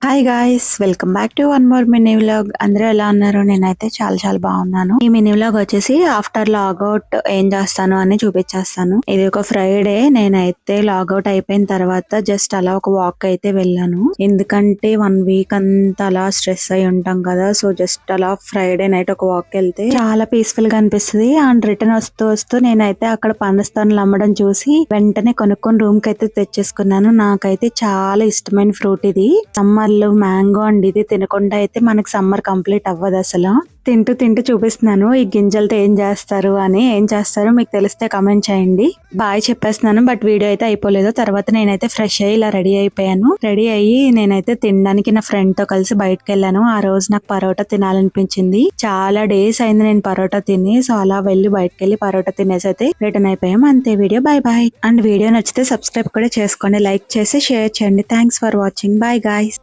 Hi guys, welcome back to one more mini vlog. అందరూ ఎలా ఉన్నారు? నేనైతే చాలా చాలా బాగున్నాను. ఈ మినీ వ్లాగ్ వచ్చేసి ఆఫ్టర్ లాగౌట్ ఏం చేస్తాను అని చూపించేస్తాను. ఇది ఒక ఫ్రైడే. నేనైతే లాగౌట్ అయిపోయిన తర్వాత జస్ట్ అలా ఒక వాక్ అయితే వెళ్ళాను. ఎందుకంటే 1 వీక్ అంతా అలా స్ట్రెస్ అయి ఉంటాం కదా. సో జస్ట్ అలా ఫ్రైడే నైట్ ఒక వాక్ వెళ్తే చాలా పీస్ఫుల్ గా అనిపిస్తుంది. అండ్ రిటర్న్ వస్తూ వస్తూ నేనైతే అక్కడ పందస్తానులు అమ్మడం చూసి వెంటనే కొనుక్కొని రూమ్ కి అయితే తెచ్చేసుకున్నాను. నాకైతే చాలా ఇష్టమైన ఫ్రూట్ ఇది. సమ్మర్ లో మ్యాంగో అండి. ఇది తినకుండా అయితే మనకి సమ్మర్ కంప్లీట్ అవ్వదు. అసలు తింటూ తింటూ చూపిస్తున్నాను ఈ గింజలతో ఏం చేస్తారు అని. ఏం చేస్తారో మీకు తెలిస్తే కమెంట్ చేయండి. బాయ్ చెప్పేస్తున్నాను, బట్ వీడియో అయితే అయిపోలేదు. తర్వాత నేనైతే ఫ్రెష్ అయ్యి ఇలా రెడీ అయిపోయాను. రెడీ అయ్యి నేనైతే తినడానికి నా ఫ్రెండ్ తో కలిసి బయటకు వెళ్ళాను. ఆ రోజు నాకు పరోటా తినాలనిపించింది. చాలా డేస్ అయింది నేను పరోటా తిని. సో అలా వెళ్ళి బయటకు వెళ్ళి పరోటా తినేసి అయితే రిటర్న్ అయిపోయాం. అంతే, video bye bye. And video నచ్చితే సబ్స్క్రైబ్ కూడా చేసుకోండి, లైక్ చేసి షేర్ చేయండి. Thanks for watching. Bye guys.